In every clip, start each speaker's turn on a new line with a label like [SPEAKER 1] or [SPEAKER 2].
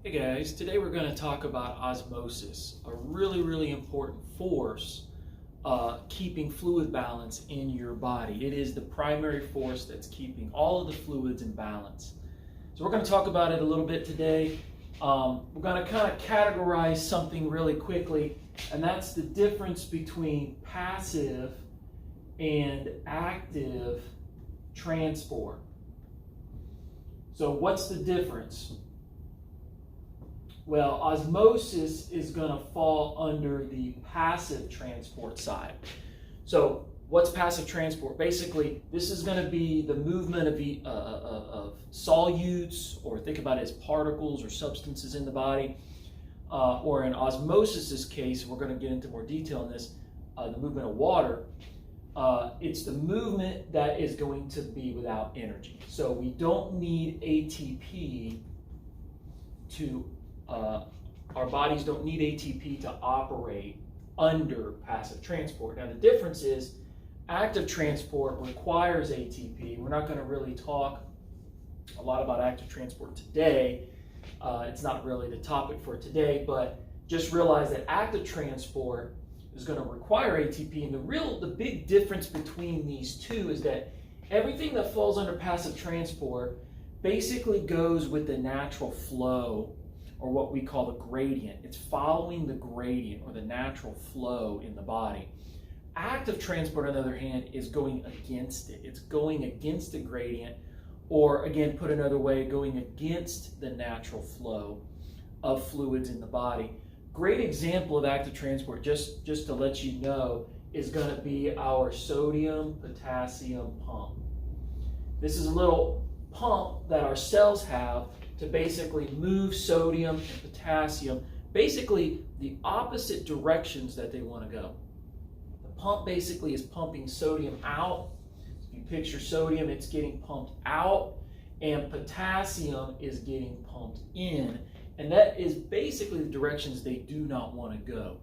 [SPEAKER 1] Hey guys, today we're going to talk about osmosis, a really important force keeping fluid balance in your body. It is the primary force that's keeping all of the fluids in balance. So we're going to talk about it a little bit today. We're going to kind of categorize something really quickly, and that's the difference between passive and active transport. So what's the difference? Well, osmosis is going to fall under the passive transport side. So what's passive transport? Basically, this is going to be the movement of solutes, or think about it as particles or substances in the body. Or in osmosis's case, we're going to get into more detail in this, the movement of water. It's the movement that is going to be without energy. So we don't need ATP to our bodies don't need ATP to operate under passive transport. Now the difference is active transport requires ATP. We're not going to really talk a lot about active transport today. It's not really the topic for today, but just realize that active transport is going to require ATP, and the big difference between these two is that everything that falls under passive transport basically goes with the natural flow, or what we call the gradient. It's following the gradient or the natural flow in the body. Active transport, on the other hand, is going against it. It's going against the gradient, or again, put another way, going against the natural flow of fluids in the body. Great example of active transport, just to let you know, is going to be our sodium-potassium pump. This is a little pump that our cells have to basically move sodium and potassium, basically the opposite directions that they want to go. The pump basically is pumping sodium out. If you picture sodium, it's getting pumped out, and potassium is getting pumped in. And that is basically the directions they do not want to go.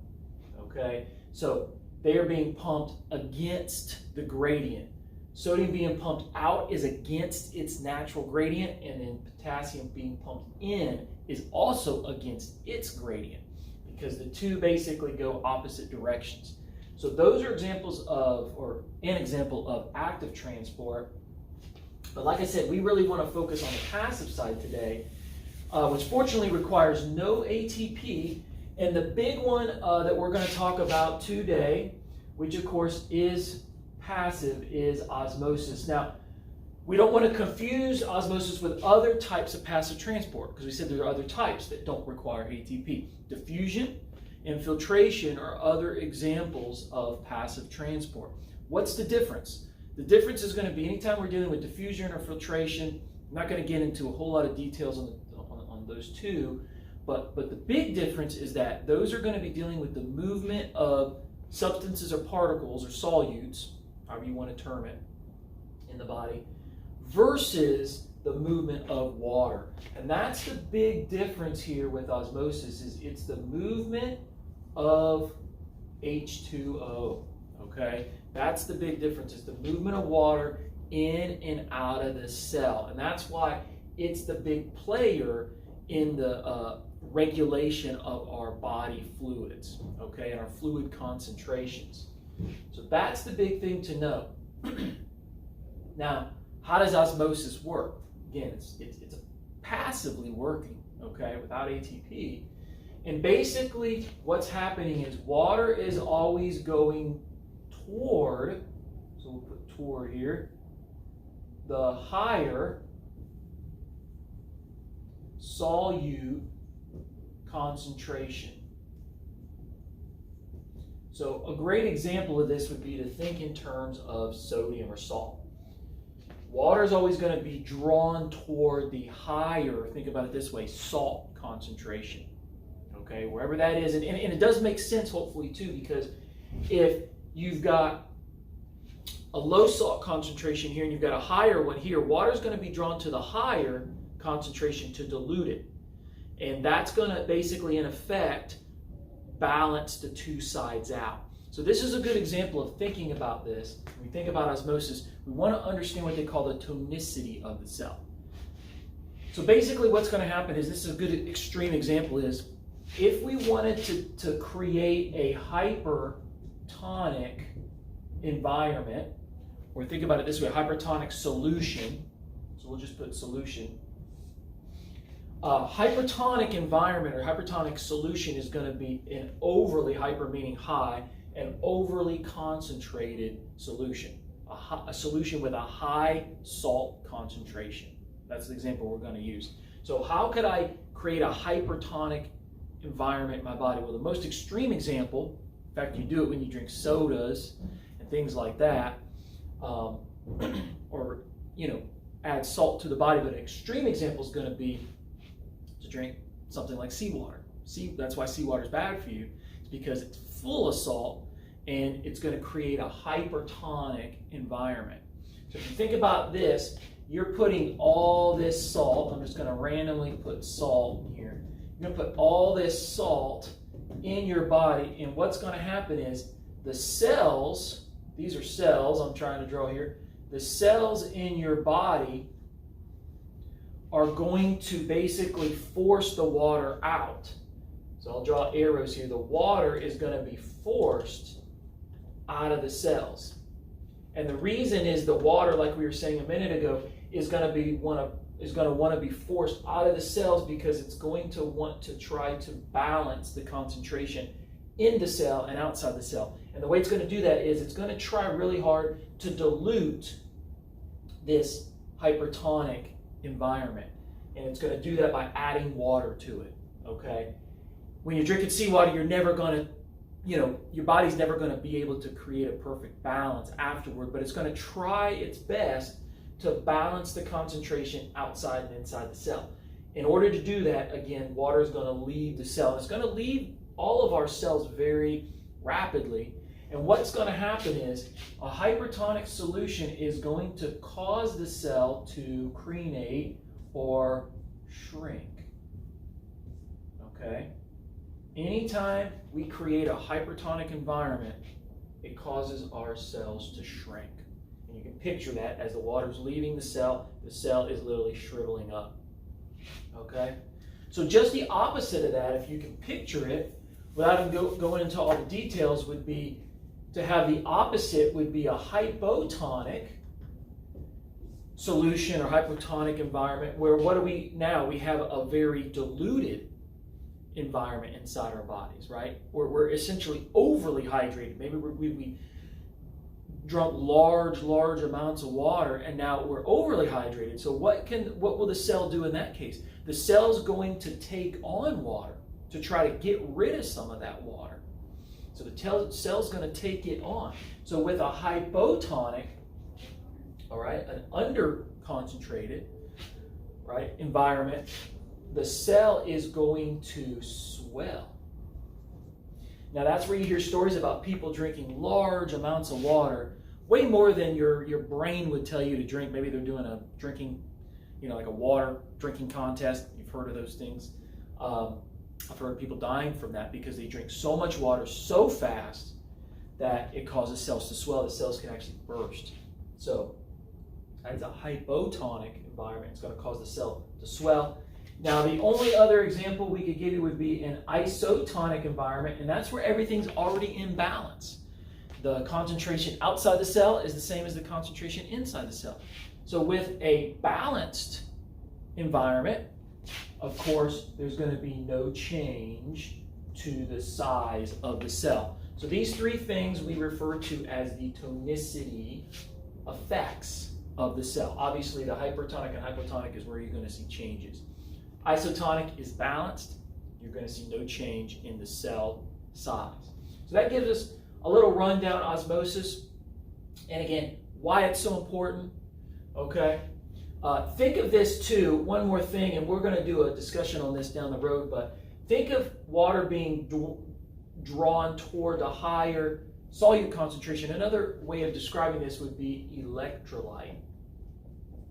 [SPEAKER 1] Okay? So they are being pumped against the gradient. Sodium being pumped out is against its natural gradient, and then potassium being pumped in is also against its gradient, because the two basically go opposite directions. So those are examples of, or an example of active transport. But like I said, we really want to focus on the passive side today, which fortunately requires no ATP. And the big one that we're going to talk about today, which of course is passive, is osmosis. Now, we don't want to confuse osmosis with other types of passive transport, because we said there are other types that don't require ATP. Diffusion and filtration are other examples of passive transport. What's the difference? The difference is going to be anytime we're dealing with diffusion or filtration. I'm not going to get into a whole lot of details on those two, but the big difference is that those are going to be dealing with the movement of substances or particles or solutes, however you want to term it, in the body, versus the movement of water. And that's the big difference here with osmosis, is it's the movement of H2O, okay? That's the big difference, is the movement of water in and out of the cell. And that's why it's the big player in the regulation of our body fluids, okay, and our fluid concentrations. So that's the big thing to know. Now, how does osmosis work? Again, it's passively working, okay, without ATP. And basically what's happening is water is always going toward, so we'll put toward here, the higher solute concentration. So a great example of this would be to think in terms of sodium or salt. Water is always going to be drawn toward the higher, think about it this way, salt concentration. Okay, wherever that is. And it does make sense, hopefully, too, because if you've got a low salt concentration here and you've got a higher one here, water is going to be drawn to the higher concentration to dilute it. And that's going to basically, in effect, balance the two sides out. So this is a good example of thinking about this. When we think about osmosis, we want to understand what they call the tonicity of the cell. So basically what's going to happen is, this is a good extreme example, is if we wanted to create a hypertonic environment, or think about it this way, hypertonic solution, so we'll just put solution. Hypertonic environment or hypertonic solution is going to be an overly hyper, meaning high, an overly concentrated solution, a solution with a high salt concentration. That's the example we're going to use. So how could I create a hypertonic environment in my body? Well, the most extreme example, in fact, you do it when you drink sodas and things like that, or add salt to the body. But an extreme example is going to be to drink something like seawater. That's why seawater is bad for you. It's because it's full of salt, and it's going to create a hypertonic environment. So if you think about this, you're putting all this salt. I'm just going to randomly put salt here. You're going to put all this salt in your body, and what's going to happen is the cells, these are cells I'm trying to draw here, the cells in your body are going to basically force the water out. So I'll draw arrows here. The water is going to be forced out of the cells. And the reason is the water, like we were saying a minute ago, is going to want to be forced out of the cells because it's going to want to try to balance the concentration in the cell and outside the cell. And the way it's going to do that is it's going to try really hard to dilute this hypertonic environment. And it's going to do that by adding water to it, okay? When you're drinking seawater, you're never going to, your body's never going to be able to create a perfect balance afterward, but it's going to try its best to balance the concentration outside and inside the cell. In order to do that, again, water is going to leave the cell. It's going to leave all of our cells very rapidly. And what's going to happen is a hypertonic solution is going to cause the cell to crenate or shrink. Okay? Anytime we create a hypertonic environment, it causes our cells to shrink. And you can picture that as the water's leaving the cell is literally shriveling up. Okay? So just the opposite of that, if you can picture it, without going into all the details, would be to have the opposite would be a hypotonic solution or hypotonic environment, where what do we now? We have a very diluted environment inside our bodies, right? We're essentially overly hydrated. Maybe we drunk large amounts of water, and now we're overly hydrated. So what will the cell do in that case? The cell's going to take on water to try to get rid of some of that water. So the cell's going to take it on. So with a hypotonic, all right, an under-concentrated, right, environment, the cell is going to swell. Now that's where you hear stories about people drinking large amounts of water, way more than your brain would tell you to drink. Maybe they're doing a drinking, like a water drinking contest. You've heard of those things. I've heard people dying from that because they drink so much water so fast that it causes cells to swell. The cells can actually burst. So that's a hypotonic environment. It's going to cause the cell to swell. Now, the only other example we could give you would be an isotonic environment, and that's where everything's already in balance. The concentration outside the cell is the same as the concentration inside the cell. So with a balanced environment, of course, there's going to be no change to the size of the cell. So these three things we refer to as the tonicity effects of the cell. Obviously, the hypertonic and hypotonic is where you're going to see changes. Isotonic is balanced. You're going to see no change in the cell size. So that gives us a little rundown on osmosis. And again, why it's so important. Okay. Think of this too, one more thing, and we're going to do a discussion on this down the road, but think of water being drawn toward a higher solute concentration. Another way of describing this would be electrolyte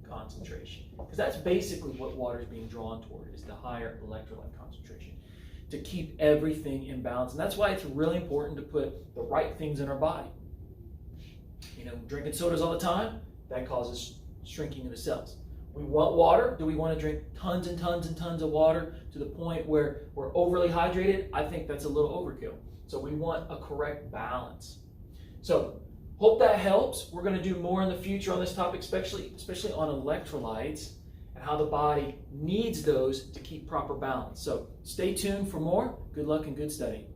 [SPEAKER 1] concentration, because that's basically what water is being drawn toward, is the higher electrolyte concentration, to keep everything in balance. And that's why it's really important to put the right things in our body. Drinking sodas all the time, that causes shrinking of the cells. We want water. Do we want to drink tons and tons and tons of water to the point where we're overly hydrated? I think that's a little overkill. So we want a correct balance. So hope that helps. We're going to do more in the future on this topic, especially on electrolytes and how the body needs those to keep proper balance. So stay tuned for more. Good luck and good study.